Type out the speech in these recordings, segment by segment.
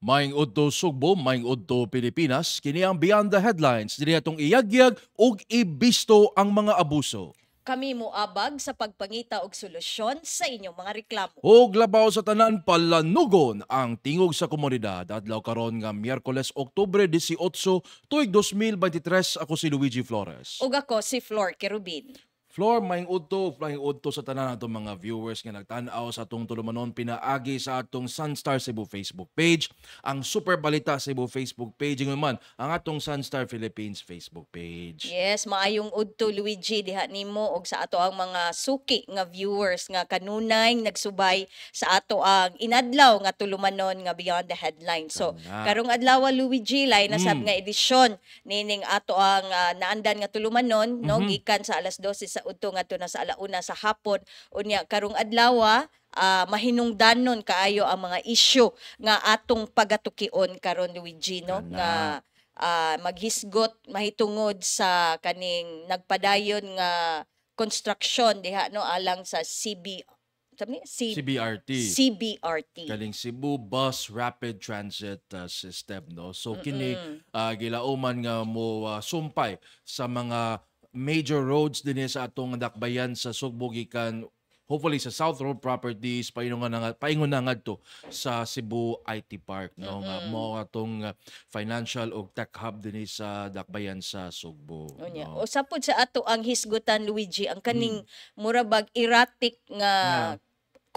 Maing udto Sugbo, maing udto Pilipinas, kini ang Beyond the Headlines, diri atong iyagyag ug ibisto ang mga abuso. Kami moabag sa pagpangita og solusyon sa inyong mga reklamo. Ug labaw sa tanan palanugon ang tingog sa komunidad adlaw karon nga Miyerkules Oktubre 18 tuig 2023. Ako si Luigi Flores. Ug ako si Flor Kerubin. Floor, maing udto sa tanan atong mga viewers nga nagtan-aw sa atong tulumanon pinaagi sa atong Sunstar Cebu Facebook page, ang Super Balita Cebu Facebook page, ing man ang atong Sunstar Philippines Facebook page. Yes, maayong udto Luigi diha nimo og sa ato ang mga suki nga viewers nga kanunay nagsubay sa ato ang inadlaw nga tulumanon nga Beyond the Headlines. So, karong adlaw Luigi lay na sab nga edisyon nining ato ang naandan nga tulumanon no gikan sa alas 12 sa udto ngadto na sa alauna sa hapon unya karong adlaw mahinungdanon kaayo ang mga issue nga atong pagatukion karon Luigi no nga maghisgot mahitungod sa kaning nagpadayon nga construction diha no alang sa CBRT. Kaling Cebu Bus Rapid Transit System, no? So kini gilauman nga mo sumpay sa mga major roads din sa atong dakbayan sa Sugbo gikan hopefully sa South Road Properties paingon na ngadto sa Cebu IT Park, no? Nga mo atong financial ug tech hub din sa dakbayan sa Sugbo. No? Usa pod sa ato ang hisgutan Luigi ang kaning murabag erratic nga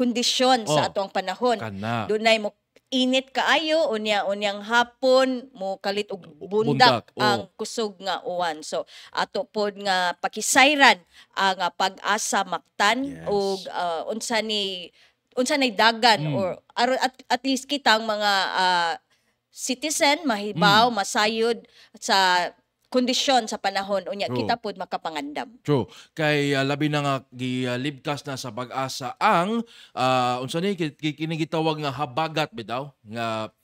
kondisyon sa atong panahon. Dunay mo init kaayo unyang hapon mo kalit og bundak ang kusog nga uwan. So ato pod nga pakisayran ang pag-asa maktan og unsa nay dagan or at least kitang mga citizen mahibaw masayod sa kondisyon sa panahon unya kita pod makapangandam. True. Kay labi na nga gilibkas na sa pag-asa ang unsa ni kini gitawag nga habagat bitaw nga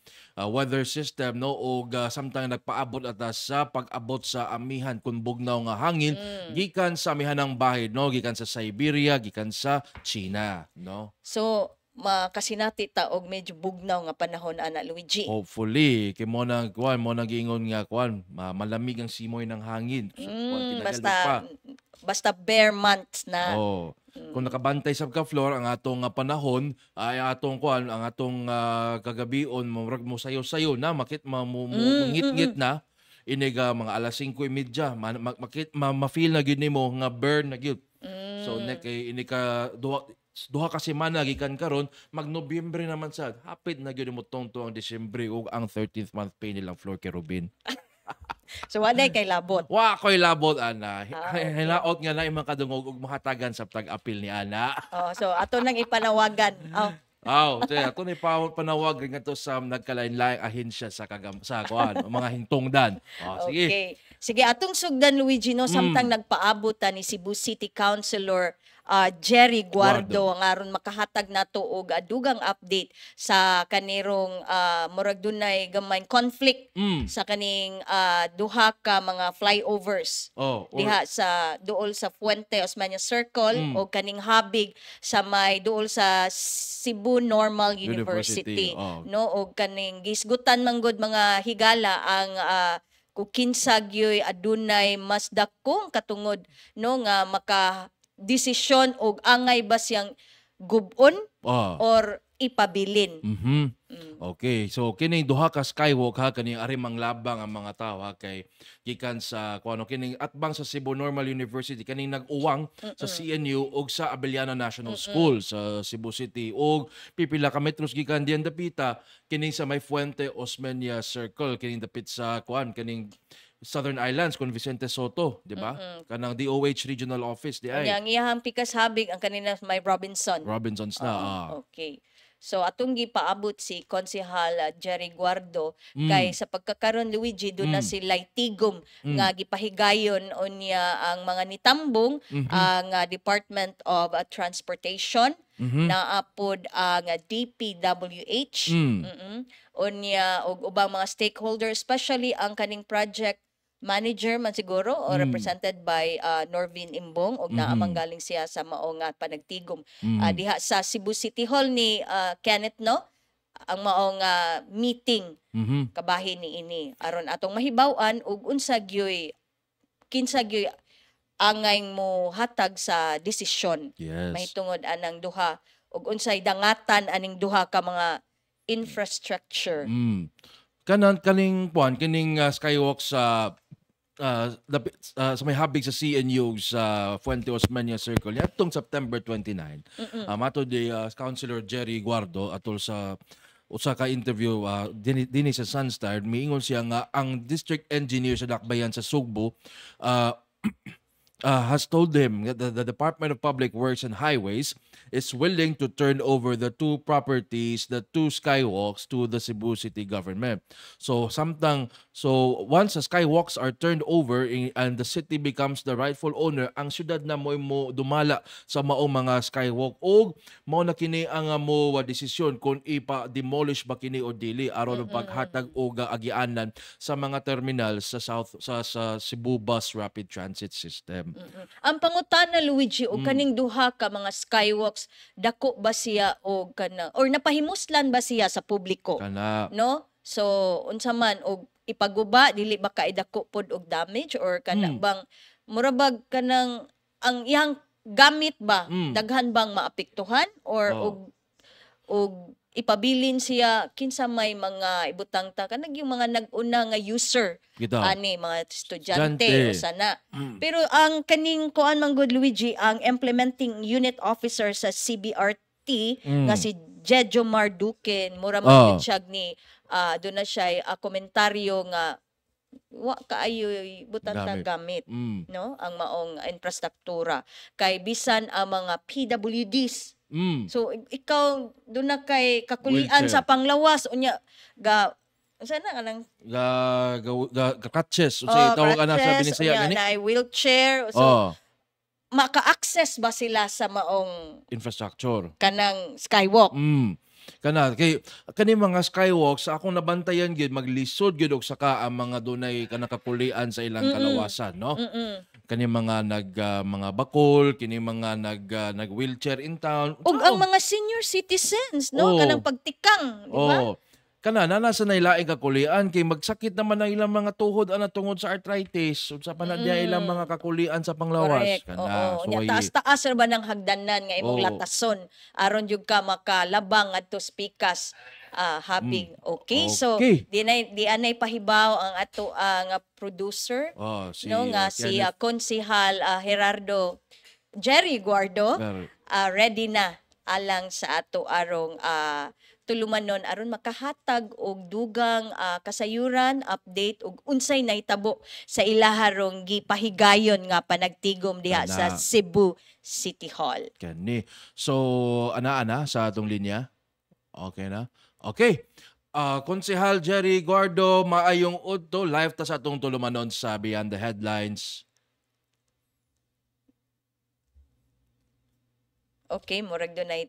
weather system, no, og samtang nagpaabot ata sa pag-abot sa amihan kun bugnaw nga hangin gikan sa amihanang bahid, no, gikan sa Siberia, gikan sa China, no. So makasinati ta og medyo bugnaw nga panahon ana Luigi. Hopefully kay mo nang giingon nga malamig ang simoy ng hangin. So, basta bare months na. Kung nakabantay sa ka-floor ang atong panahon ay atong ang atong kagabion murag mo sayo-sayo na ngit-ngit na inig mga alas 5:30 ma-feel na gyud nimo nga burn na gyud. So ini ka duha ka semana gikan karon mag-Nobyembre naman sad. Hapit na gyud mo tungto ang Disyembre ug ang 13th month pay nilang Flor Kerubin. So wala kay labot. Wa koy labot ana. Hilaot nga na imong kadungog ug mahatagan sa tag-apil ni ana. So ato nang ipanawagan. Ato ni panawag nga to sa nagkalain-laing ahensya sa mga hingtungdan. Sige. Okay. Sige atong sugdan Luigi no samtang nagpaabot ni Cebu City Councilor Jerry Guardo nga aron makahatag nato og dugang update sa kanirong murag dunay gamay conflict sa kaning duha ka mga flyovers diha sa duol sa Fuente Osmeña Circle o kaning habig sa may duol sa Cebu Normal University. No og kaning gisgutan manggod mga higala ang kung kinsa gyoy adunay mas dakong katungod no nga maka desisyon og angay ba siyang gubon or ipabilin. Okay, so kini duha ka skywalk kani arimang labang ang mga tawo kay gikan sa kining atbang sa Cebu Normal University kani nag-uwang sa CNU ug sa Abellana National School sa Cebu City ug pipila ka metros gikan diyan dapita kini sa may Fuente Osmeña Circle kini dapit sa kaning Southern Islands kun Vicente Soto, di ba? Kanang DOH Regional Office di ay. Yang iyang pikas habig ang kanina may Robinsons na. Okay. So atong gipaabot si Konsehal Jerry Guardo kay sa pagkakaron Luigi do na si tigom nga gipahigayon unya ang mga nitambong ang Department of Transportation naapod ang DPWH unya og ubang mga stakeholders especially ang kaning project manager man siguro o represented by Norvin Imbong og naamang galing siya sa mao nga panagtigom diha sa Cebu City Hall ni Kenneth no ang maong meeting Mhm. kabahin ni ini aron atong mahibaw-an ug kinsa gyoy angay mo hatag sa desisyon Yes. mahitungod anang duha ug unsay dangatan aning duha ka mga infrastructure. Mm. Kaning kuan kining skywalk sa sa may habig sa CNU sa Fuente Osmeña Circle niadtong September 29. Mato di Councilor Jerry Guardo atol sa usa ka interview dinhi sa Sunstar miingon siya nga ang district engineer sa Dakbayan sa Sugbo uh, has told him that the Department of Public Works and Highways is willing to turn over the two properties, the two skywalks, to the Cebu City government. So once the skywalks are turned over and the city becomes the rightful owner, ang syudad na mo dumala sa maong mga skywalk o mao na kini ang mo desisyon kung ipa-demolish ba kini o dili aron paghatag og agianan sa mga terminal sa sa Cebu Bus Rapid Transit System. Ang pangutana Luigi og kaning duha ka mga skywalks dako ba siya og kana or napahimuslan ba siya sa publiko? Kana No? So unsa man og ipaguba dili ba kay dako pod og damage or kana bang murabag kanang ang iyang gamit ba daghan bang maapektuhan or og ipabilin siya kinsa may mga ibutang ta kanang yung mga nag-una nga user Kita. ani mga estudyante Estudyante. o sana. Pero ang kaning kuan man good Luigi ang implementing unit officer sa CBRT nga si Jejo Marduken mura man siya ni doon na siya komentaryo nga wa kaayo butang ta gamit no ang maong infrastruktura kay bisan ang mga PWDs. So ikaw doon na kay kakulian Wheelchair. sa panglawas unya sana kanang catches unsay tawag ana sa Binisaya gani na wheelchair so maka-access ba sila sa maong infrastructure kanang skywalk? Kana kay kani mga skywalks akong nabantayan gyud maglisod gyud og saka ang mga dunay kanakakulian sa ilang kalawasan no. Kani mga mga bakol, kini mga nag wheelchair in town. Ug ang mga senior citizens no kanang pagtikang, di ba? Kana nasa na ilaing kakulian kay magsakit naman ang ilang mga tuhod ana tungod sa arthritis ug sa panadya ilang mga kakulian sa panglawas. Correct. Kana Oo. Nya taas-taas ra ba ng hagdanan nga imong latason aron jud ka makalabang adto spikas habig. Okay. So di anay pahibaw ang ato nga producer no nga si Konsehal Gerardo Jerry Guardo ready na alang sa ato arong tulumanon aron makahatag og dugang kasayuran, update ug unsay nahitabo sa ilaharong gipahigayon nga panagtigom diha sa Cebu City Hall. Kani. So ana sa atong linya. Okay na. Okay. Konsehal Jerry Guardo, maayong udto live ta sa atong tulumanon sa Beyond the Headlines. Okay, murag dunay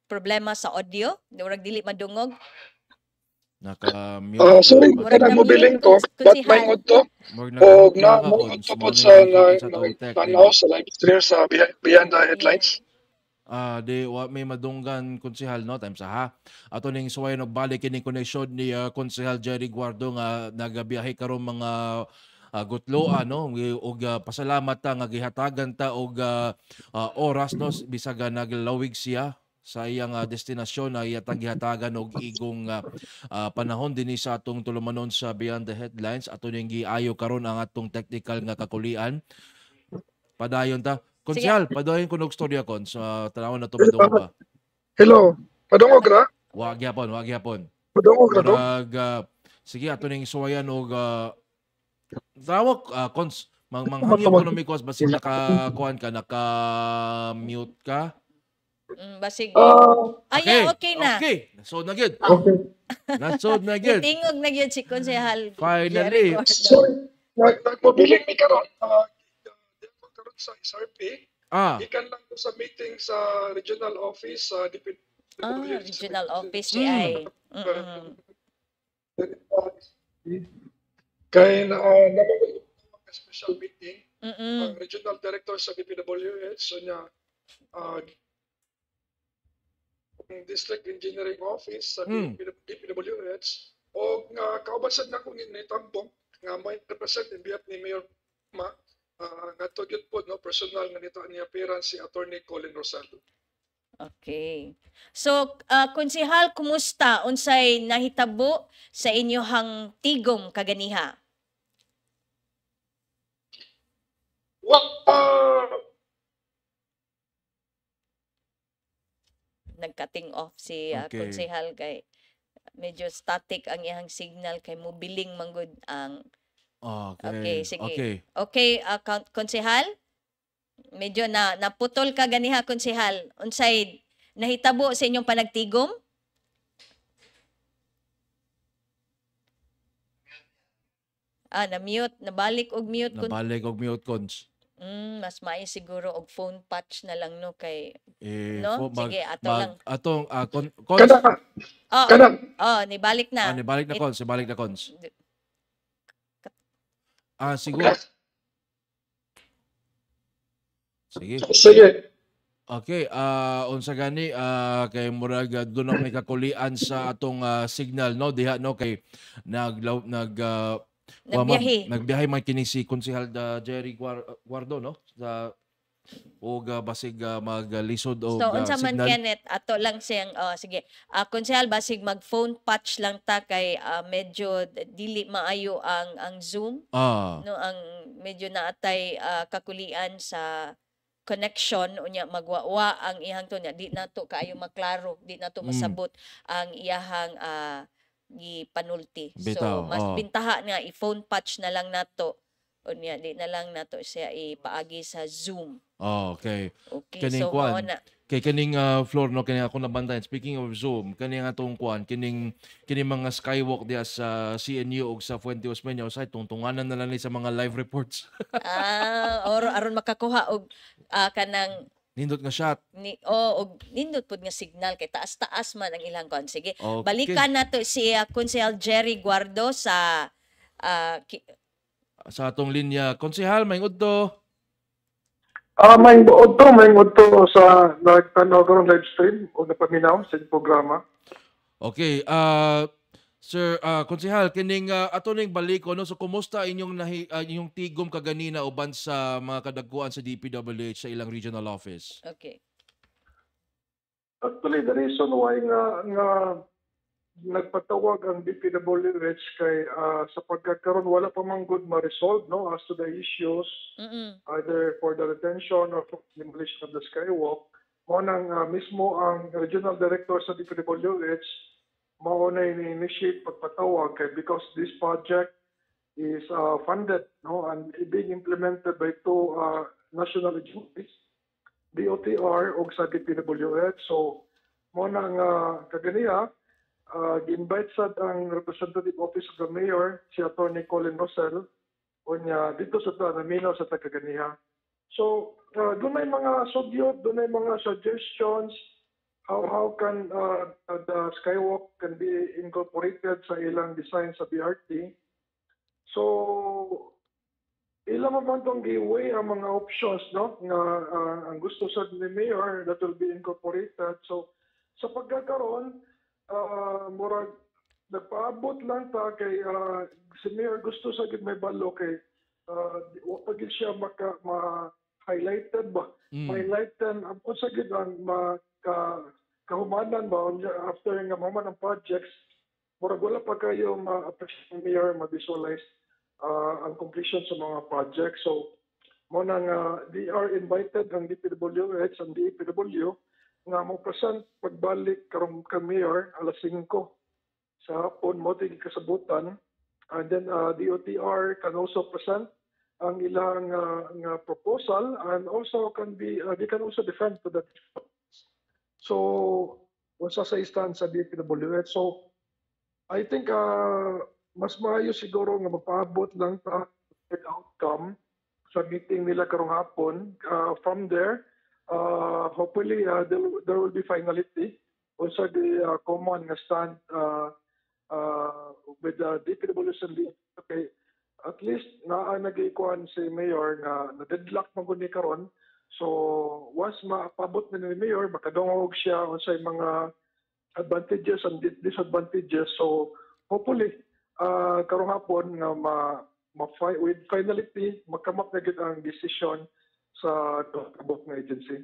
problema sa audio, murag dili madungog. Naka-mute. Sorry, kanang mobiling ko, but may udto. O na mo udto po sa nanaw sa live stream sa Beyond the Headlines. May madunggan konsehal no time sa ha. Ato ning suwayon og balik kini connection ni Konsehal Jerry Guardo nga nagabiyahe karon mga gutloa no og pasalamat ta nga gihatagan ta og oras no bisag naglawig siya sa iyang destinasyon na iyatang gihatagan og igong panahon dinhi sa atong tulumanon sa Beyond the Headlines. Ato ning giayo karon ang atong technical nga kakulian. Padayon ta. Konsehal, padayon ko og storya kon sa tanawon na to madungog ba? Hello. Padungog ra? Wag gyapon. Padungog ra to? Sige ato ning suwayan og tawag cons manghangyo ko mikos basin naka-kuan ka naka-mute ka. Basig. Okay na. Okay. Nasod na gyud. Nasod na gyud. Tingog na gyud si Konsehal. Finally. So, nagmobiling mi karon. Karon sa SRP. Ikan lang ko sa meeting sa regional office sa regional office GI. Kaya namamagod mga special meeting ang regional director sa DPWH so niya District Engineering Office sa DPWH o nga kauban sad nako ni tambong nga may represent in behalf ni Mayor Ma nga tugyot po no personal nga nito ni appearance si Attorney Colin Rosaldo. Okay. So, konsehal, kumusta? Unsay nahitabo sa inyohang tigom kaganiha? Nagcutting off si Okay. konsehal kay medyo static ang iyang signal kay mobiling manggod ang Okay, sige. Okay. Okay, konsehal? Medyo naputol ka ganiha konsehal. Unsay nahitabo sa inyong panagtigom? Na-mute, nabalik og mute. Nabalik og mute cons. Mas maayo siguro og phone patch na lang no kay No? Sige, ato lang. Atong Kana kana nibalik na. nibalik na cons, nibalik na cons. Siguro. Sige. sige. Okay, unsa gani kay murag doon may kakulian sa atong signal no diha no kay nagbiyahe man kini si Konsehal Jerry Guardo no sa basig maglisod og So unsa man signal. Kenneth ato lang siyang sige. Konsehal basig mag phone patch lang ta kay medyo dili maayo ang Zoom no ang medyo naatay kakulian sa connection unya magwawa ang iyang to niya di nato kaayo maklaro di nato masabot ang iyahang gipanulti. So Bitaw, mas bintaha nga i-phone patch na lang nato unya di na lang nato siya ipaagi sa Zoom. Okay. Okay, Kaning so kuan. mao na. Kay kaning floor no kani ako nabantayan. Speaking of Zoom, kani nga atong kuan kining mga skywalk diya sa CNU ug sa Fuente Osmeña usay tungtunganan na lang ni sa mga live reports. Or aron makakuha og kanang Nindot nga shot. og nindot pud nga signal kay taas-taas man ang ilang kon. Sige, Okay. balikan nato si Konsehal Jerry Guardo sa Sa atong linya, Konsehal, maingod to. May ngod to sa nagtanaw karon live stream o napaminaw sa programa. Okay, Sir Konsehal, kining ato ning baliko no, so kumusta inyong tigom kaganina uban sa mga kadagkuan sa DPWH sa ilang regional office? Okay. Actually, the reason why nga nagpatawag ang DPWH kay sa pagkakaroon wala pa man good ma-resolve no as to the issues either for the retention or for demolition of the skywalk. Mo nang mismo ang regional director sa DPWH mao na initiate pagpatawag kay because this project is funded no and being implemented by two national agencies, DOTR ug sa DPWH. So mo nang kaganiya gi-invite sad ang representative office of the mayor si Attorney Colin Rosel unya dito sa naminaw sa Tagaganiha. So doon may mga sugyot, doon may mga suggestions how can the skywalk can be incorporated sa ilang design sa BRT. So ilang man tong giveaway ang mga options no nga ang gusto sa ni mayor that will be incorporated. So sa pagkakaroon murag nagpaabot lang ta kay si Mayor gusto sa gid may balo kay wa gid siya highlighted ba highlighted ang sa gid ang kahumanan ba after nga maman ang projects murag wala pa kayo ma-appreciate ng Mayor ma-visualize ang completion sa mga projects. So mo nang they are invited ang DPWH and DPW nga mo present pagbalik karong ka Mayor alas 5 sa hapon mo tig kasabutan and then DOTR can also present ang ilang nga proposal and also they can also defend to that. So sa instance sa DPWH. So I think mas maayo siguro nga mapaabot lang ta outcome sa meeting nila karong hapon. From there hopefully there will be finality also the common nga stand with the DPWH and okay at least nagikuan si Mayor nga na deadlock man gud ni karon So once maapabot na ni Mayor, makadungog siya unsay mga advantages and disadvantages. So hopefully karong hapon nga with finality makamap na gid ang decision sa kabok nga agency.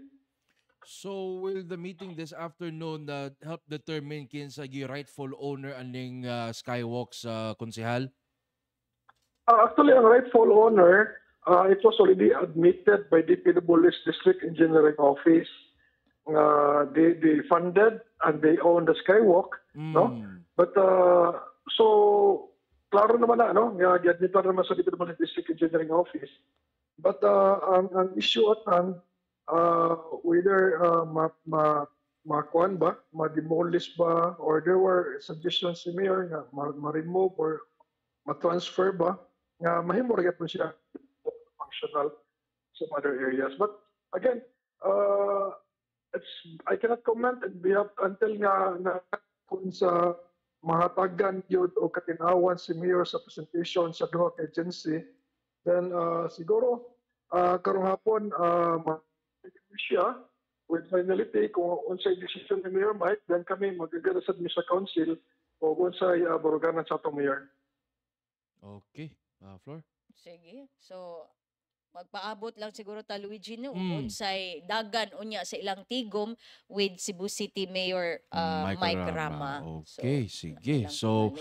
So will the meeting this afternoon help determine kinsa gi rightful owner aning skywalk sa konsehal? Actually, ang rightful owner, it was already admitted by DPW's District Engineering Office. They funded and they own the skywalk, no? But so klaro naman na, no? Gi-admit naman sa DPW's District Engineering Office. But ang issue at hand, whether makuan ba, ma-demolish ba, or there were suggestions si Mayor nga ma-remove or ma-transfer ba, nga mahimo ra gyapon siya functional some other areas. But again, I cannot comment and we have until nga kung sa mahatagan yun o katinawan si Mayor sa presentation sa duha ka agency, then siguro karong hapon siya with finality kung unsay decision ni Mayor Mike, then kami magagasad mi sa council o unsay baruganan sa atong Mayor. Okay. Flor? Sige. So, magpaabot lang siguro ta Luigi no unsay dagan unya sa ilang tigom with Cebu City Mayor Mike Rama. Okay, sige. So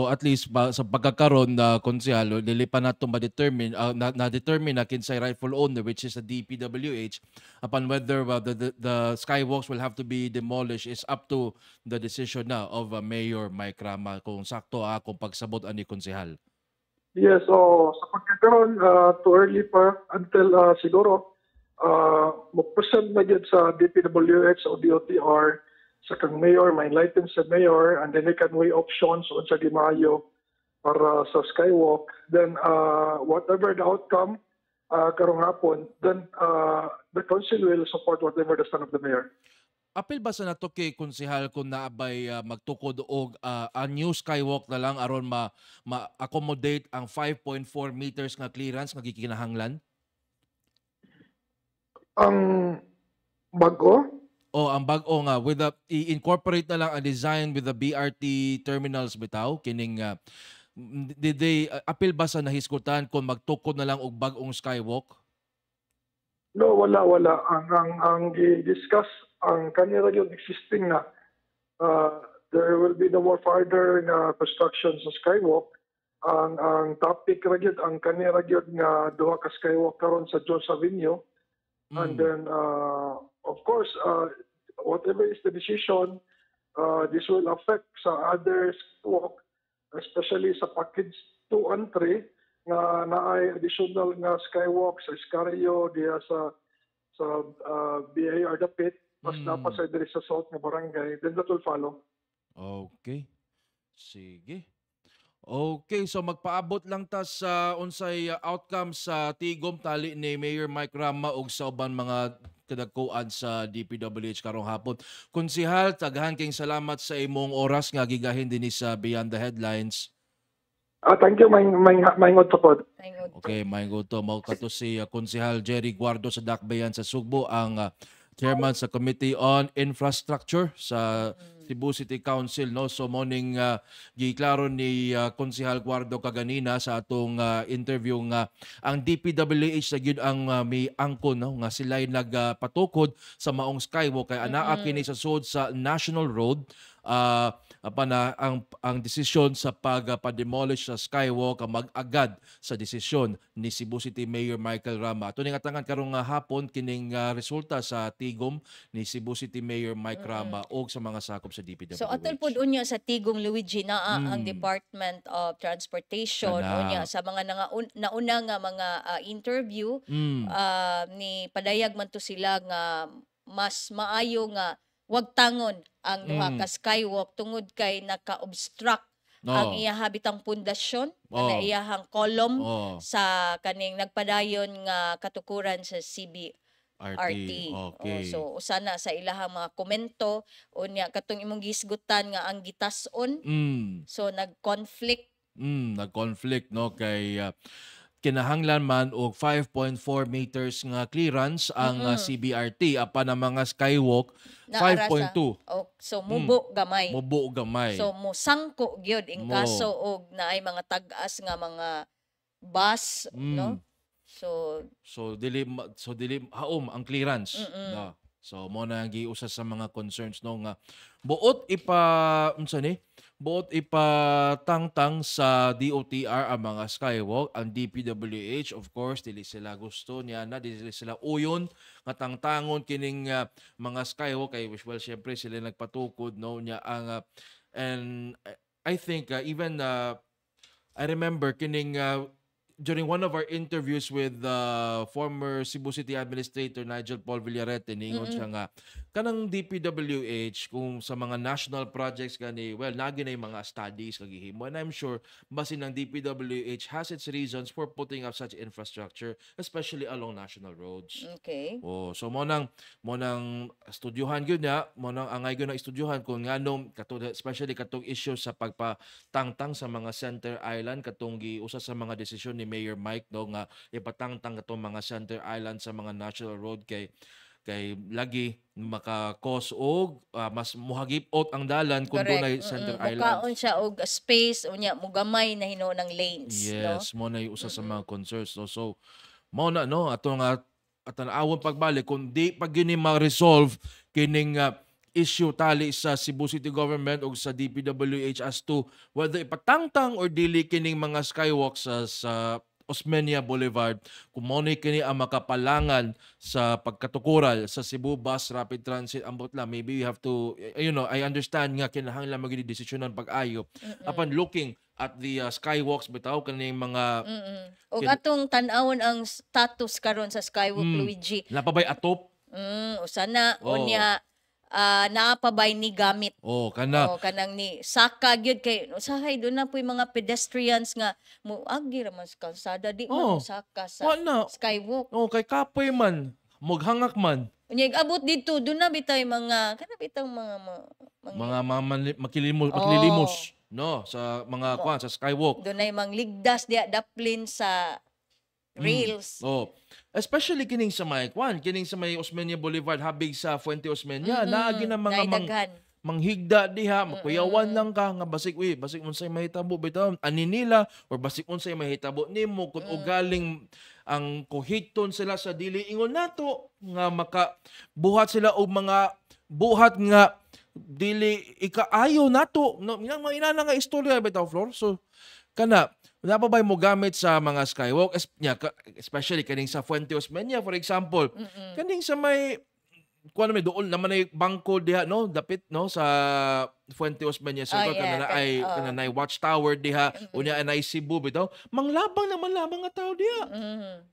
at least sa pagkakaroon na konsehal dili pa nato ma-determine na kinsay rightful owner, which is the DPWH, upon whether the skywalks will have to be demolished is up to the decision na of Mayor Mike Rama kung sakto kung pagsabot ani konsehal. Yes, so sa pagkakaroon, too early pa until siguro mag-present na yun sa DPWH o DOTR sa kang mayor, ma-enlighten sa mayor, and then they can weigh options on sa Dimayo para sa skywalk. Then whatever the outcome karong hapon, then the council will support whatever the stand of the mayor. Apil ba sa nato kay konsehal kung naabay magtukod og a new skywalk na lang aron ma-accommodate ang 5.4 meters nga clearance nga gikinahanglan? Ang bag-o? Ang bag-o nga with the i-incorporate na lang a design with the BRT terminals bitaw kining did they apil ba sa nahisgutan kung magtukod na lang og bag-ong skywalk? No, wala. Ang i-discuss ang kanila yung existing na there will be no more further na construction sa skywalk. Ang topic ra gyud ang kanila gyud nga duha ka skywalk karon sa Jones Avenue. And then of course whatever is the decision, this will affect sa other skywalk, especially sa package 2 and 3 nga naay additional nga skywalk sa Escario diya sa BAR Dapit. Mas napasay diri sa South nga barangay, then that will follow. Okay. Sige. Okay, so magpaabot lang ta sa unsay outcome sa tigom tali ni Mayor Mike Rama ug sa uban mga kadagkuan sa DPWH karong hapon. Konsehal, tagahan king salamat sa imong oras nga gigahin dinhi sa Beyond the Headlines. Thank you, maingod to pod. Okay, maingod to. Mao kato si Konsehal Jerry Guardo sa Dakbayan sa Sugbo, ang chairman sa Committee on Infrastructure sa Cebu City Council, no? So morning giklaro ni Konsehal Guardo kaganina sa atong interview nga ang DPWH sa gyud ang may angkon, no? Nga sila'y nagpatukod sa maong skywalk kay anaa kini sa sud sa National Road. Ang desisyon sa pag-demolish sa skywalk mag-agad sa desisyon ni Cebu City Mayor Michael Rama. Ito ning atangan karong hapon kining resulta sa tigom ni Cebu City Mayor Mike Rama o sa mga sakop sa DPWH. So atol pod unya sa tigong Luigi na ang Department of Transportation unya sa mga nauna nga mga interview ni padayag man to sila nga mas maayo nga wag tangon ang duha ka skywalk tungod kay naka-obstruct ang iyahang bitang pundasyon na iyahang kolom sa kaning nagpadayon nga katukuran sa CBRT. Okay. So usana sa ilahang mga komento unya katong imong gisgutan nga ang gitas-on. So nag-conflict no kay kinahanglan man og 5.4 meters nga clearance ang CBRT apan ang mga skywalk Naara sa 5.2 so mubo gamay. mubo gamay. So musangko gyud in Mo. kaso og naay mga tag-as nga mga bus, no? So dili haom ang clearance. Na. So mo na ang giusa sa mga concerns no nga buot ipatangtang sa DOTR ang mga skywalk. Ang DPWH of course dili sila gusto niya na, dili sila uyon nga tangtangon kining mga skywalk kay well syempre sila nagpatukod no niya ang and I think even I remember kining during one of our interviews with former Cebu City Administrator Nigel Paul Villarete, ningon siya nga, kanang DPWH, kung sa mga national projects gani, well, nagi na yung mga studies kagihimo. And I'm sure, basin ng DPWH has its reasons for putting up such infrastructure, especially along national roads. Okay. Oh, so mo nang estudyuhan gyud niya, mo nang angay gyud na estudyuhan kung nganong especially katong issue sa pagpatangtang sa mga center island katong giusa sa mga desisyon ni Mayor Mike no nga ipatangtang katong mga center island sa mga national road kay lagi maka-cause og mas muhagipot ang dalan kung dunay center island. Mukaon siya og space unya mugamay na hinuon ng lanes, no? Yes, mo na usa sa mga concerns no. So mo na no ato nga awon pagbalik kung di pag gini ma-resolve kining issue tali sa Cebu City Government o sa DPWH as to whether ipatangtang or dili kining mga skywalks sa Osmeña Boulevard kung mo'y kini ang makapalangan sa pagkatukural sa Cebu Bus Rapid Transit ambot lang maybe we have to I understand nga kinahanglan maging desisyonan pag-ayo upon looking at the skywalks bitaw kaning mga og atong tan-awon ang status karon sa skywalk Luigi. Napabay atop Usa na unya naapabay ni gamit. Kanang ni saka gyud kay usahay do na puy mga pedestrians nga moagi ra man sa kalsada di man saka sa skywalk. Kay kapoy man, moghangak man. Unya abot dito do na bitay mga kana bitang mga makililimos no sa mga sa skywalk. Do na mang ligdas diya daplin sa rails. Especially kining sa may Osmeña Boulevard habig sa Fuente Osmeña naagi na mga manghigda diha makuyawan lang ka nga basig unsay mahitabo bitaw ani nila or basig unsay mahitabo nimo kun ugaling ang kuhiton sila sa dili ingon nato nga makabuhat sila og mga buhat nga dili ikaayo nato no ina nga istorya bitaw Flor. So kana napabay mo gamit sa mga skywalk especially kaning sa Fuente Osmeña for example kaning sa may doon naman ay bangko diha no dapit no sa Fuente Osmeña circle kanay watchtower diha unya anay Cebu bitaw manglabang naman lamang nga tao diha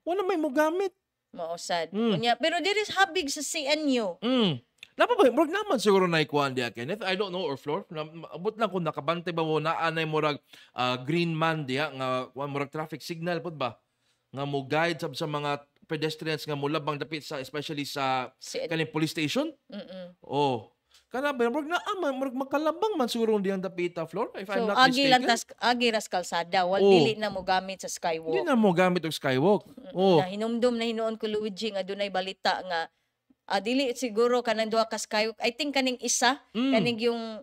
wala may mo gamit mausad unya pero diri habig sa CNU napabay murag naman siguro na ikuan diha Kenneth I don't know or Flor abot lang kung nakabantay ba mo na anay murag green man diha nga murag traffic signal pud ba nga mo guide sa mga pedestrians nga mulabang dapit sa especially sa kaning police station. Kana ba murag makalabang man siguro diyang dapita Flor if I'm not mistaken. Agi ras kalsada dili na mo gamit sa skywalk. Dili na mo gamit og skywalk. Na hinumdum na hinuon ko Luigi nga dunay balita nga dili siguro kanang duha ka skywalk. I think kaning isa kaning yung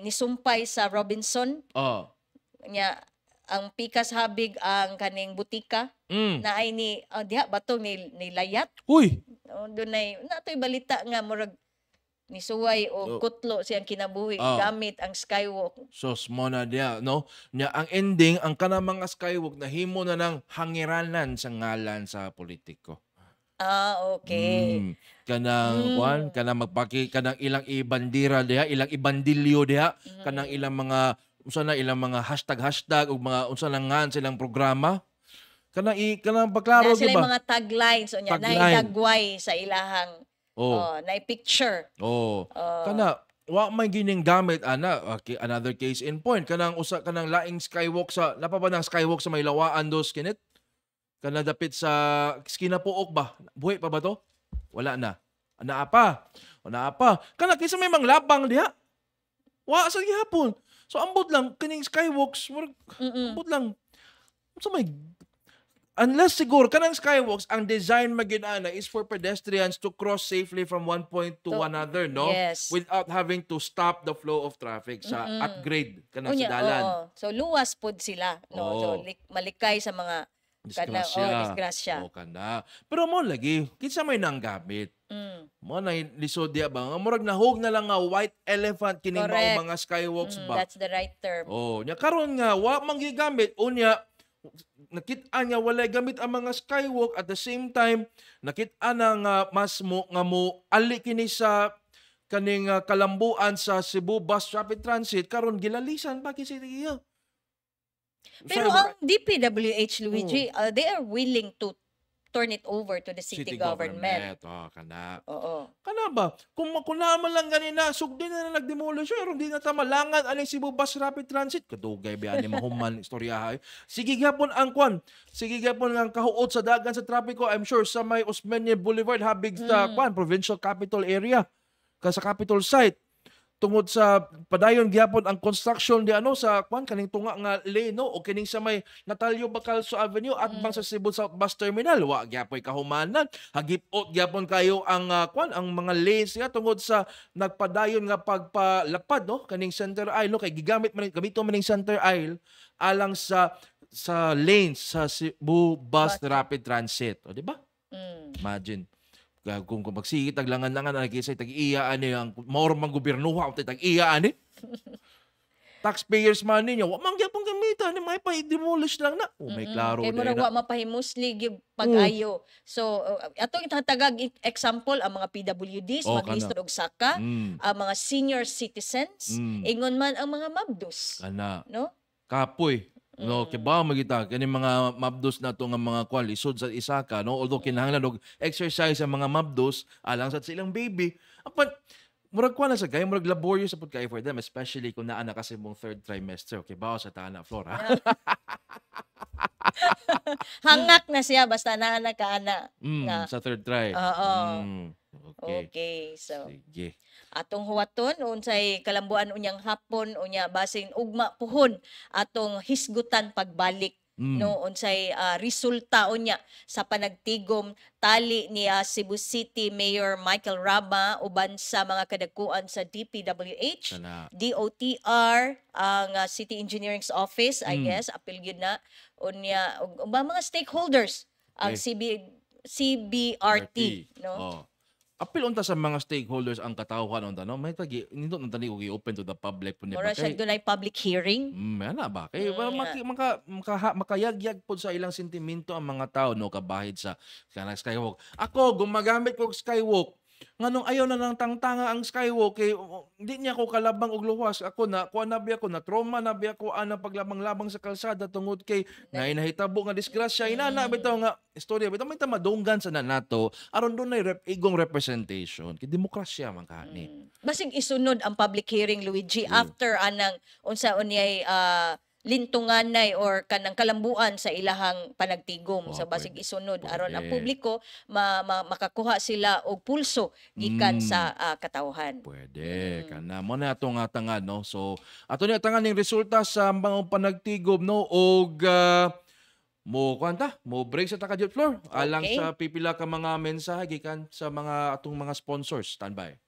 nisumpay sa Robinson. Nya ang pikas habig ang kaning butika na ay ni diha batong ni layat. Uy. Dunay natoy balita nga murag nisuway o kutlo siyang kinabuhi gamit ang skywalk. So mo na diha no. Nya ang ending ang kanang mga skywalk nahimo na ng hangiranan sa ngalan sa politiko. Okay. Kanang kanang ilang ibandira diha, ilang ibandilyo diha, kanang ilang mga ilang mga hashtag ug mga unsa lang ngan silang programa. Kanang paklaro ba? Sila mga taglines unya naidagway sa ilahang na picture. Kana wa may gining gamit another case in point kanang laing skywalk sa napabang skywalk sa may Lawaan dos Kenneth. Kana dapit sa Kinapuok ba? Buhay pa ba to? Wala na. Ana pa. Kana kaysa may manglabang diha. Wa sa gihapon. So ambot lang kining skywalks, ambot lang. Sa may unless siguro kanang skywalks ang design maginana is for pedestrians to cross safely from one point to another, no? Yes. Without having to stop the flow of traffic sa upgrade kanang sa dalan. Oo. So luwas pod sila, no? So malikay sa mga disgrasya. O kana. Pero mo lagi, kinsa may nang gamit. Mo na lisod diya ba? Murag nahog na lang nga white elephant kini mao mga skywalks ba. That's the right term. Nya karon nga wa man gigamit unya nakita niya walay gamit ang mga skywalk at the same time nakita na nga mas mo ali kini sa kaning kalambuan sa Cebu Bus Rapid Transit karon gilalisan pa kini siya. Pero ang DPWH, Luigi, they are willing to turn it over to the city government. Kana. Oo. Kana ba? Kung naman lang ganina, sugdi na nag-demolish, pero hindi na tamalangan aning Cebu Bus Rapid Transit. Kadugay ba ani mahuman istoryahay. Sige gyapon ang kwan. Sige gyapon ang kahuot sa dagan sa trapiko. I'm sure sa may Osmeña Boulevard habig sa kwan provincial capital area. Sa capital site. Tungod sa padayon gyapon ang construction di sa kwan kaning tunga nga lane no o kining sa may Natalio Bacalso Avenue at bang sa Cebu South Bus Terminal wa gyapon kahumanan hagipot gyapon kayo ang kwan ang mga lanes nga tungod sa nagpadayon nga pagpalapad no kaning center aisle no kay gamito man ning center aisle alang sa lanes sa Cebu Bus Rapid Transit o di ba? Imagine kung magsigit taglangan-langan na kisay tag-iya ani ang maormang gobyerno tag-iya ani taxpayers money niya wa man gyapon gamitan ni may pa-demolish lang na may klaro kay mura wa mapahimusli gyud pag-ayo so atong itatagag example ang mga PWDs maglisto og saka ang mga senior citizens ingon man ang mga mabdos no kapoy. No, kibaw magita kani mga mabdos na to nga mga kwan lisod sa isaka no although kinahanglan og exercise sa mga mabdos alang sa silang baby apan murag kwan na sa gay murag laborious sa pud kay for them especially kung naa na kasi mong third trimester okay bawo sa tana Flora. Hangak na siya basta naa na kaana sa third try. Okay, so sige. Atong huwaton unsay kalambuan unyang hapon unya basin ugma puhon atong hisgutan pagbalik no unsay resulta unya sa panagtigom tali ni Cebu City Mayor Michael Rama uban sa mga kadakuan sa DPWH, DOTR, ang City Engineering's Office, I guess apil gyud na unya ug mga stakeholders ang CBRT no. Apil unta sa mga stakeholders ang katawhan unta no may tagi nindot nang tani og i-open to the public pud ba kay dunay public hearing ana ba kay makayagyag pod sa ilang sentimento ang mga tao no kabahid sa kanang skywalk ako gumagamit kog skywalk nganong ayaw na nang tangtanga ang skywalk kay hindi niya ko kalabang og luwas ako na kuan na biya ko na trauma na biya ko ana paglabang-labang sa kalsada tungod kay nahitabo nga disgrasya inana bitaw nga istorya bitaw may tamadunggan sa nato aron dunay igong representation kay demokrasya man kani basig isunod ang public hearing Luigi after anang unsa unyay lintunganay or kanang kalambuan sa ilahang panagtigom sa basig isunod aron ang publiko makakuha sila og pulso gikan sa katawhan. Pwede kana mo na atong tangan no. So ato ni tangan ning resulta sa mga panagtigom no og mo break sa Takadjut Floor alang sa pipila ka mga mensahe gikan sa mga atong mga sponsors. Standby.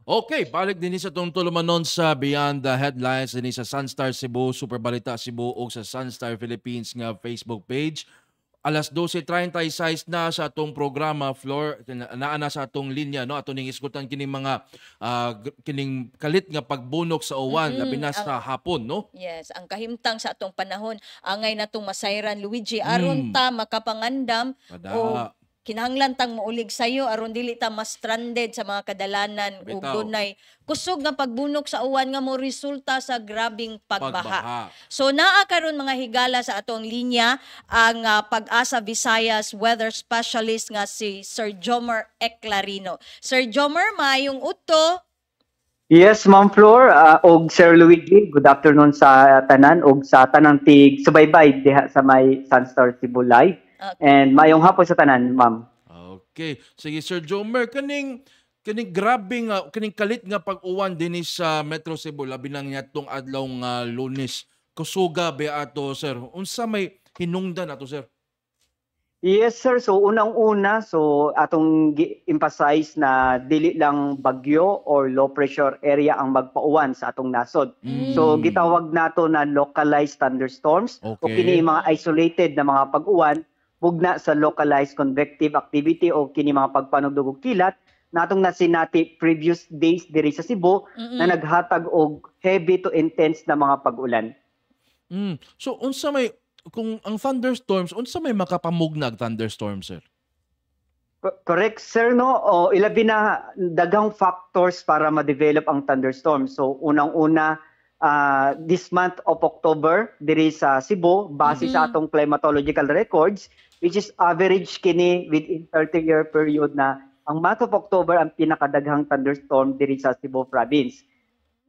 Okay, balik din sa itong tulumanon sa Beyond the Headlines din sa Sunstar Cebu, Super Balita Cebu o sa Sunstar Philippines nga Facebook page. Alas 12:36 na sa atong programa, Floor, naa na sa atong linya, no? Ato ning iskutan kining mga kining kalit nga pagbunok sa uwan, labi na sa hapon, no? Yes, ang kahimtang sa atong panahon, angay natong masayran Luigi aron ta makapangandam Kada. o kinahanglan tang muulig sayo aron dili ta mas stranded sa mga kadalanan ug Bitaw. dunay kusog nga pagbunok sa uwan nga mo resulta sa grabing pagbaha. Pagbaha. So naa karon mga higala sa atong linya ang Pag-asa Visayas weather specialist nga si Sir Jomer Eclarino. Sir Jomer, maayong udto. Yes, Ma'am Flor, og Sir Luigi, good afternoon sa tanan og sa tanang tig subaybay diha sa may Sunstar Cebu Live. Okay. And mayong hapon sa tanan, Ma'am. Okay. Sige, Sir Jomer, kaning grabe nga, kaning kalit nga pag-uwan din sa Metro Cebu, labi lang yatong adlaw nga Lunes. Kusuga ba ato, sir? Unsa may hinungdan ato, sir? Yes, sir. So unang-una, so atong emphasize na dili lang bagyo or low pressure area ang magpauwan sa atong nasod. So gitawag nato na localized thunderstorms o Okay. kini mga isolated na mga pag-uwan bugna sa localized convective activity o kini mga pagpanugdog og kilat natong nasinati previous days diri sa Cebu na naghatag og heavy to intense na mga pag-ulan. So, unsa may, kung ang thunderstorms, unsa may makapamugnag thunderstorm, sir? Correct, sir, no? O ilabi na daghang factors para ma-develop ang thunderstorm. So unang-una, this month of October diri sa Cebu base sa atong climatological records, which is average kini within 30-year period na ang month of October ang pinakadaghang thunderstorm diri sa Cebu province.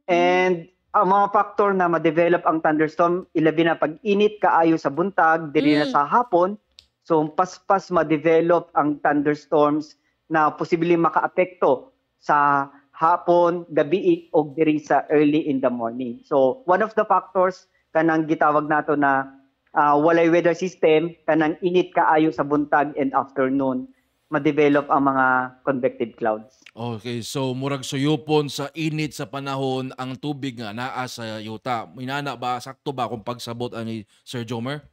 And ang mga factor na ma-develop ang thunderstorm, ilabi na pag-init kaayo sa buntag, diri na sa hapon, so paspas ma-develop ang thunderstorms na posibleng makaapekto sa hapon, gabi o diri sa early in the morning. So one of the factors kanang gitawag nato na walay weather system, kanang init kaayo sa buntag and afternoon, ma-develop ang mga convective clouds. Okay, so murag suyupon sa init sa panahon ang tubig nga naa sa yuta. Minana ba, sakto ba kung pagsabot ani Sir Jomer?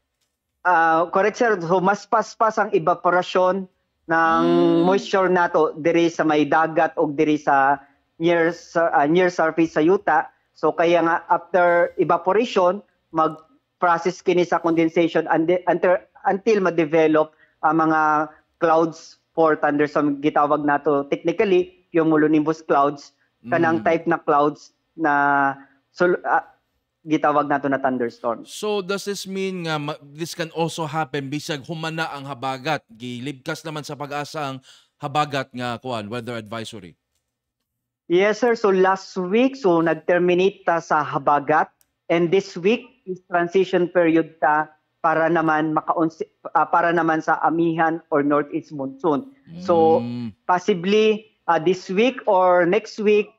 Correct, sir. So mas paspas ang evaporasyon ng moisture nato diri sa may dagat o diri sa near surface sa yuta. So kaya nga after evaporation, mag-process kini sa condensation until ma-develop ang mga clouds for thunderstorm. Gitawag nato technically cumulonimbus clouds, kanang type na clouds na gitawag nato na thunderstorm. So does this mean nga this can also happen bisag humana ang habagat? Gilibkas naman sa Pag-asa ang habagat nga weather advisory. Yes, sir. So last week, so nag-terminate ta sa habagat, and this week is transition period ta para naman para naman sa amihan or northeast monsoon. So possibly this week or next week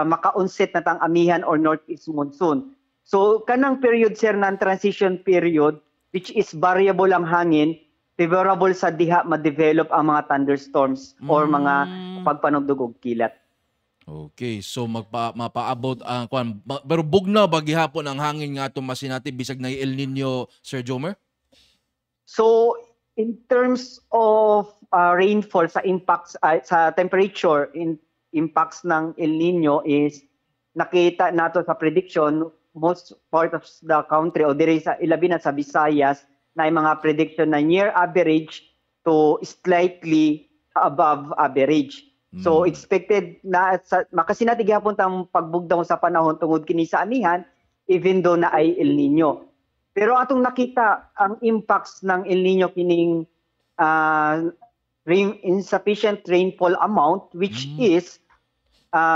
makaunsit na tang amihan or northeast monsoon. So kanang period, sir, ng transition period, which is variable ang hangin, favorable sa diha ma-develop ang mga thunderstorms or mga pagpanugdog og kilat. Okay, so mapaabot ang pero bugnaw ba gihapon ang hangin nga atong masinati bisag na El Nino, Sir Jomer? So in terms of rainfall sa impacts sa temperature impacts ng El Nino is nakita nato sa prediction most part of the country o diri sa ilabi na sa Visayas na mga prediction na near average to slightly above average. So expected na makasinati gyapon tang pagbugdaw sa panahon tungod kini sa amihan even though na ay El Nino. Pero atong nakita ang impacts ng El Nino kining insufficient rainfall amount which is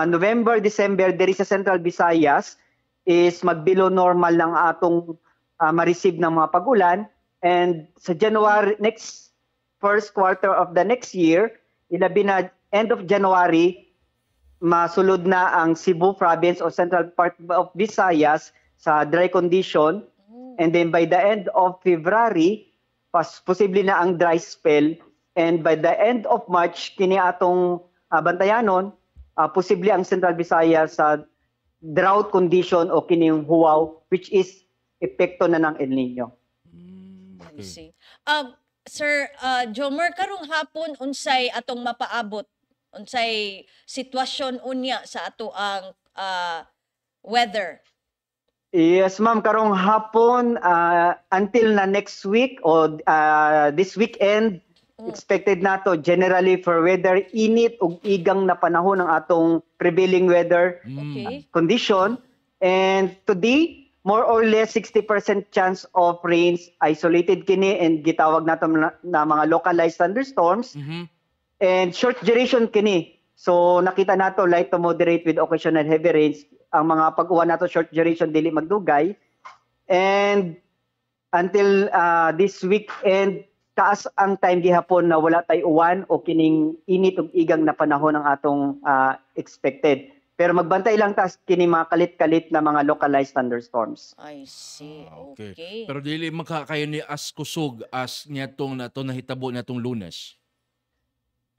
November, December diri sa Central Visayas is mag-below normal lang atong ma-receive ng mga pag-ulan, and sa January first quarter of the next year ilabi na end of January, masulod na ang Cebu province o central part of Visayas sa dry condition. And then by the end of February, posible na ang dry spell. And by the end of March, kini atong bantayanon, posible ang Central Visayas sa drought condition o kining huwaw, which is epekto na ng El Nino. I see. Sir Jomer, karong hapon unsay atong mapaabot? Unsay sitwasyon unya sa ato ang weather? Yes, ma'am. Karong hapon, until na next week o this weekend, expected nato generally for weather, init ug igang na panahon ang atong prevailing weather Okay. condition. And today, more or less 60% chance of rains, isolated kini and gitawag nato na mga localized thunderstorms. And short duration kini. So nakita nato light to moderate with occasional heavy rains. Ang mga pag-uwan nato short duration dili magdugay. And until this weekend, taas ang time gihapon na wala tay uwan o kining init ug igang na panahon ang atong expected. Pero magbantay lang tas kini mga kalit-kalit na mga localized thunderstorms. I see. Okay. Okay. Pero dili makakayo ni as kusog as niyatong nato nahitabo natong Lunes.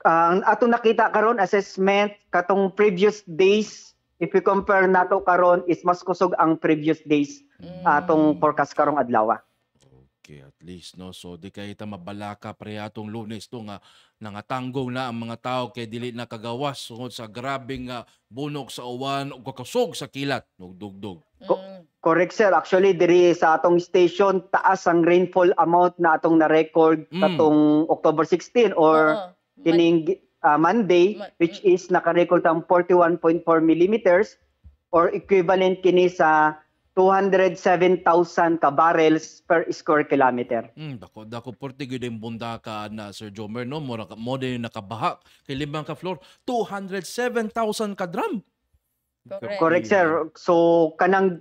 Ang atong nakita karon assessment katong previous days, if we compare nato karon, is mas kusog ang previous days atong forecast karong adlaw. Okay, at least no. So di kay ta mabalaka pre atong Lunes to nga nangatanggong na ang mga tao kay dili na kagawas tungod sa grabeng bunok sa uwan ug kakasog sa kilat ug dugdog. Correct, sir. Actually, diri sa atong station, taas ang rainfall amount na atong na-record katong October 16 or kining Monday, which is naka-record ang 41.4 millimeters or equivalent kini sa 207,000 ka barrels per square kilometer. Dako porti gyud ang bundaka na Sir Jomer no mo din nakabaha kay limang ka floor 207,000 ka drum. Correct, sir. So kanang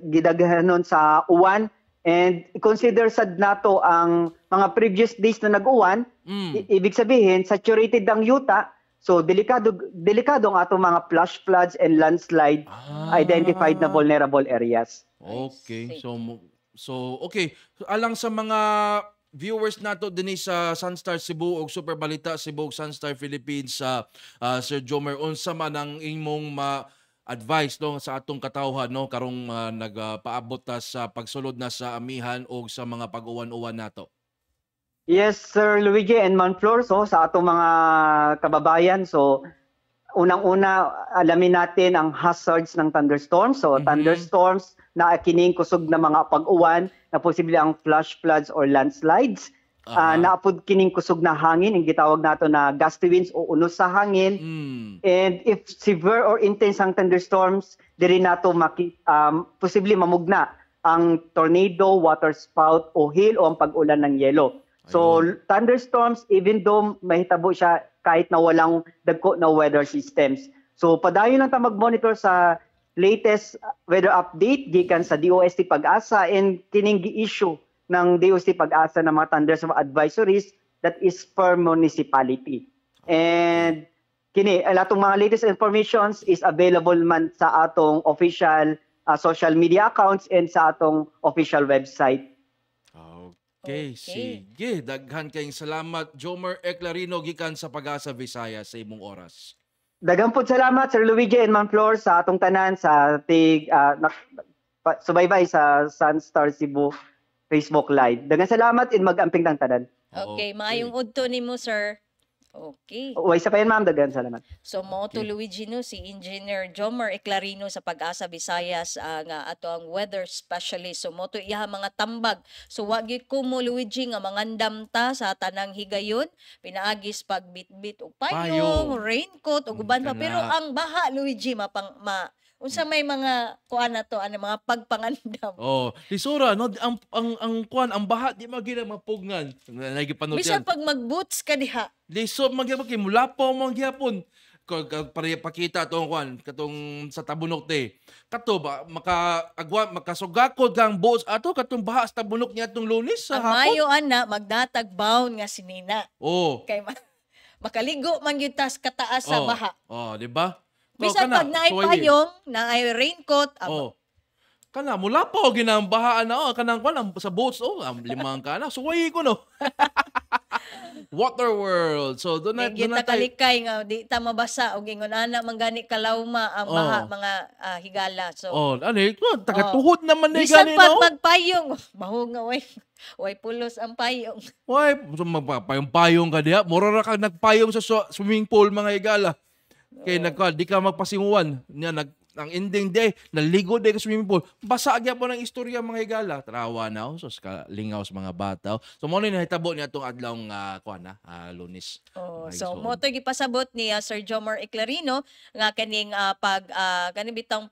gidaghanon sa uwan and consider sad nato ang mga previous days na nag-uwan, ibig sabihin saturated ang yuta. So delikado ang atong mga flash floods and landslide identified na vulnerable areas. Okay. So okay, alang sa mga viewers nato dinhi sa Sunstar Cebu ug Super Balita Cebu ug Sunstar Philippines sa Sir Jomer, unsa man ang imong advice no sa atong katawhan no karong nagpaabot ta sa pagsulod na sa amihan o sa mga pag-uwan-uwan nato? Yes, Sir Luigi and Manflor. So sa atong mga kababayan, so unang-una alamin natin ang hazards ng thunderstorms. So thunderstorms na kining kusog na mga pag-uwan na posible ang flash floods or landslides. Naapod kining kusog na hangin, ang gitawag nato na gusty winds o unos sa hangin. And if severe or intense ang thunderstorms, diri nato posible mamugna ang tornado, water spout o hail o ang pag-ulan ng yelo. So thunderstorms, even though mahitabo siya kahit na walang dagko na weather systems. So padayon lang ta mag-monitor sa latest weather update gikan sa DOST Pag-asa and kining gi-issue ng DOST Pag-asa ng mga thunderstorm advisories that is per municipality. And kini atong mga latest informations is available man sa atong official social media accounts and sa atong official website. Okay, sige. Daghan kayong salamat, Jomer Eclarino gikan sa Pag-asa Visayas sa imong oras. Daghang pud salamat Sir Luigi and Manflor sa atong tanan sa subaybay sa Sunstar Cebu Facebook Live. Daghang salamat and mag-amping tang tanan. Okay, maayong udto nimo, sir. Okay. Uy, sa payan ma'am, daghang salamat. So mo to Luigi no, si Engineer Jomer Eclarino sa Pag-asa Visayas nga ato ang weather specialist. So mo to iya mga tambag. So wa gyud ko mo Luigi nga mangandam ta sa tanang higayon, pinaagis pagbitbit og payong, raincoat ug uban pa. Pero ang baha Luigi unsa may mga kuan na to ano mga pagpangandam. Lisura no ang kuan ang baha di magina mapugngan. Nagipanot Bisan pag mag-boots ka diha. Lisod magyapon mulapaw mo gyapon. Para pakita tong kuan katong sa tabunok te. Kato ba makasugakod kang boats ato katong baha sa tabunok niya tong Lunes sa hapon. Ang mayo ana magdatag bound nga sinina. Kay makaligo man gyud tas kataas sa baha. Di ba? Bisan pag naay payong, naay raincoat, kana mula po ginambahaan na kanang kanang sa boats limang kana suway ko no. Water World. So doon na Yung kita kalikay nga di ta mabasa og ingon ana manggani kalawma ang baha mga higala. So tagatuhod naman ni bisan gani pat no. magpayong bahog nga way pulos ang payong. Way magpapayong ka diha. Mura ra ka nagpayong sa swimming pool mga higala. Kay di ka magpasinguan niya ang ending day naligo day ka swimming pool basa agya po ng istorya mga higala trawa na so lingaw sa mga bata so mo ni nahitabo niya tong adlaw Lunes. So mo to gipasabot ni Sir Jomar Eclarino nga kaning kaning bitang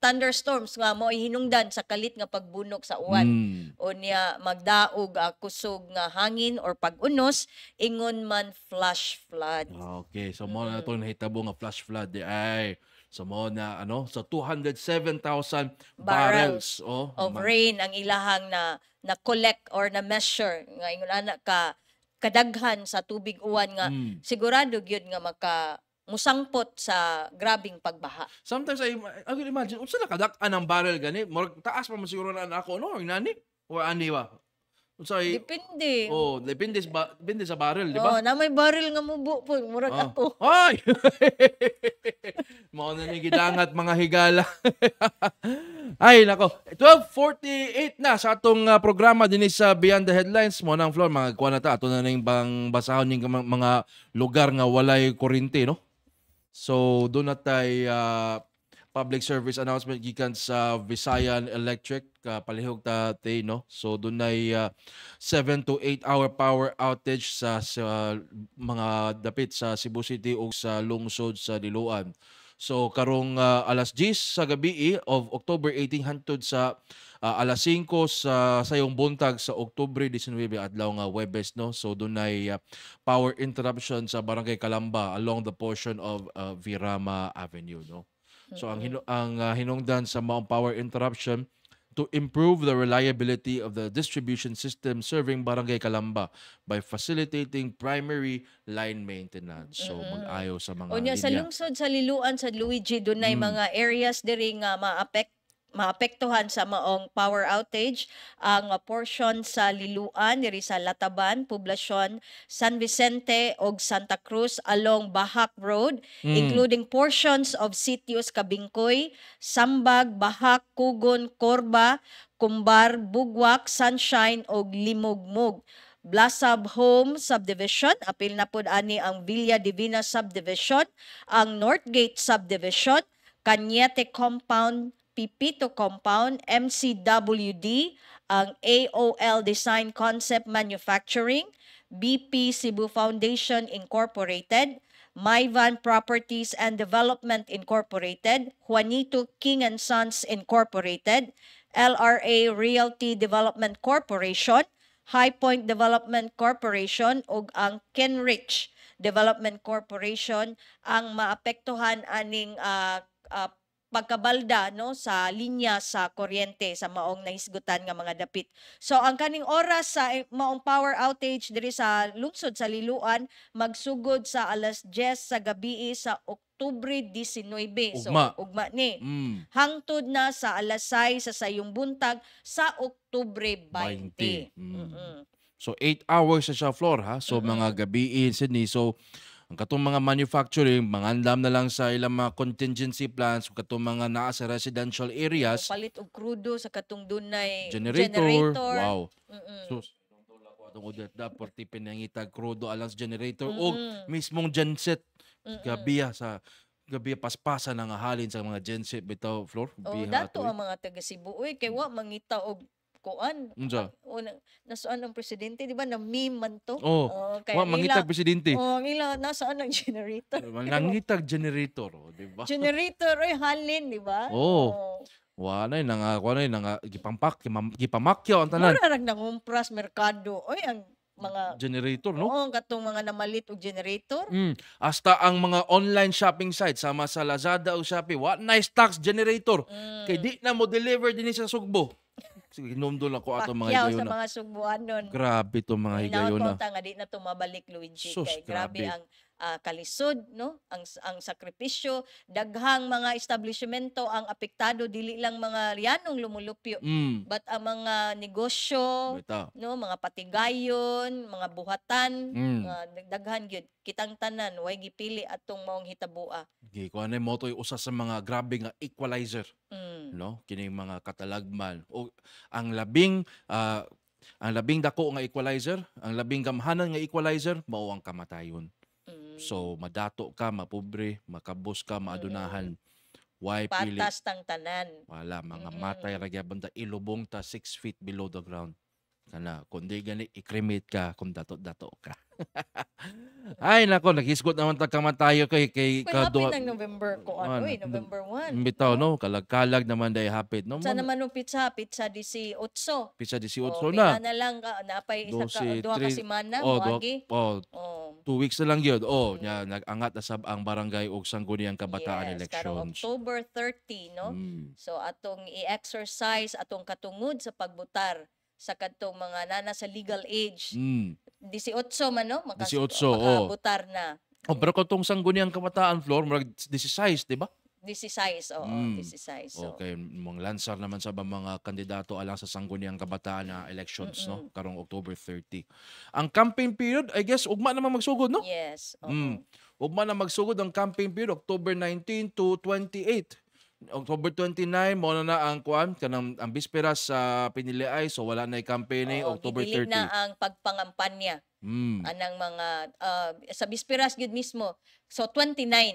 thunderstorms nga mo hinungdan sa kalit nga pagbunok sa uwan o niya magdaog kusog nga hangin or pag-unos ingon man flash flood. Okay, so mo na to nahitabo nga flash flood ay so mo na so 207,000 barrels of rain ang ilahang na collect or na measure nga ingon ana kadaghan sa tubig uwan nga sigurado gyud nga musangpot sa grabing pagbaha. Sometimes I can imagine unsa na kadak-an ang barrel gani taas pa man siguro na ako no nani or ani ba. Depende. Depende sa barrel, di ba? Na may barrel nga mubo po, murag ako. Ay! Mao na ni gidangat mga higala. Ay, nako. 12:48 na sa atong programa din sa Beyond the Headlines. Mo nang floor, mga kuha na ta. Ato na ning bang basahon ning mga lugar nga walay kuryente, no? So, doon na tayo public service announcement gikan sa Visayan Electric palihog tate no so dunay 7 to 8 hour power outage sa mga dapit sa Cebu City ug sa lungsod sa Diluan. So karong alas 10 sa gabi of October 18 hangtod sa alas 5 sa sayong buntag sa Oktubre 19 adlaw nga Huwebes no. So dunay power interruption sa Barangay Calamba along the portion of Virama Avenue no. So ang hinungdan sa maong power interruption to improve the reliability of the distribution system serving Barangay Calamba by facilitating primary line maintenance. So mag-ayo sa mga linya. Sa lungsod sa Liluan sa Luigi dunay mga areas diri nga maapektuhan sa maong power outage ang portion sa Liluan diri sa Lataban, Poblasyon, San Vicente ug Santa Cruz along Bahak Road including portions of sitios Kabingkoy, Sambag, Bahak, Kugon, Korba, Kumbar, Bugwak, Sunshine ug Limugmug. Blasab Home Subdivision, apil na pud ani ang Villa Divina Subdivision, ang Northgate Subdivision, Cañete Compound, Pipito Compound, MCWD, ang AOL Design Concept Manufacturing, BP Cebu Foundation Incorporated, Mayvan Properties and Development Incorporated, Juanito King and Sons Incorporated, LRA Realty Development Corporation, High Point Development Corporation ug ang Kenrich Development Corporation ang maapektuhan aning pagkabalda no sa linya sa kuryente sa maong nahisgutan nga mga dapit. So ang kaning oras sa maong power outage diri sa lungsod sa Liluan magsugod sa alas 10 sa gabi sa Oktubre 19. So ugma ni. Hangtod na sa alas 6 sa sayong buntag sa Oktubre 20. So 8 hours sa floor ha. So mga gabi Sydney. So ang katong mga manufacturing, mangandam na lang sa ilang mga contingency plans, katong mga naa sa residential areas. Palit og krudo sa katong dunay generator. Wow. So, dapat pinangitag krudo alang sa generator o mismong genset. Gabiya paspasa na nga halin sa mga genset bitaw floor. Dato ang mga taga Cebu. Uy, kay wa mangita og kuan. Nasaan ang presidente, di ba? Na-meme man to. Mangitag presidente. Nasaan ang generator? Mangitag generator, di ba? Generator, halin, di ba? Wanay gipamakyaw ang tanan. Mura nangumpras merkado. Ang mga generator, no? Katong mga namalit og generator. Hasta ang mga online shopping sites sama sa Lazada o Shopee, nice stocks generator. Kay di na mo deliver din sa Sugbo. Sige, hinumdol ako ato mga higayona. Sa mga Sugbuanon. Grabe to mga higayona. Nga di na to mabalik, Luigi. Sus, kay grabe ang kalisod, no? Ang sakripisyo, daghang mga establishmento ang apektado, dili lang mga lianong lumulupyo, but ang mga negosyo, Bitaw. no, mga patigayon, mga buhatan, Mm. daghan gyud kitang tanan way gipili atong maong hitabua. Okay, kung ano mo usa sa mga grabe nga equalizer, Mm. no? Kining mga katalagman o ang labing dako nga equalizer, ang labing gamhanan nga equalizer mao ang kamatayon. Mm. So madato ka, mapobre, makabos ka, maadunahan. Why pili? Patas tang tanan. Wala, mga Mm-mm. matay ra gyapon ta, ilubong ta 6 feet below the ground. Kana kundi gani i-cremate ka kung dato-dato ka. Ay nako, naghisgot naman ta kamatayo kay Uy, happy kadua. ng November ko ano, November 1. Bitaw no, kalag-kalag naman day hapit no. Sa naman ng pizza 18. Pizza 18 Oh, na. na lang napay isa ka 12, duha ka 3, semana Oh, moagi. oh, Oh. 2 weeks na lang yun. Oh, nya nag-angat na sab ang barangay ug sangguniang kabataan Yes, karong elections. October 30, no? Mm. So atong i-exercise atong katungod sa pagbutar sa kadtong mga nana sa legal age. Mm. 18 man no? 18, oh. makabutar na. Oh, pero kung tong sangguniang kabataan floor, murag 16, di ba? 16, oo, Mm. 16. So, Okay, mga lansar naman sa mga kandidato alang sa sangguniang kabataan na elections, no? Karong October 30. Ang campaign period, I guess, ugma naman magsugod, no? yes. Oo. Mm. Ugma na magsugod ang campaign period October 19 to 28. October 29 mo na ang kuan kanang ang bisperas sa piniliay so wala na campaign Oo, October gidili 30. na ang pagpangampanya Mm. anang mga sa bisperas gyud mismo. So 29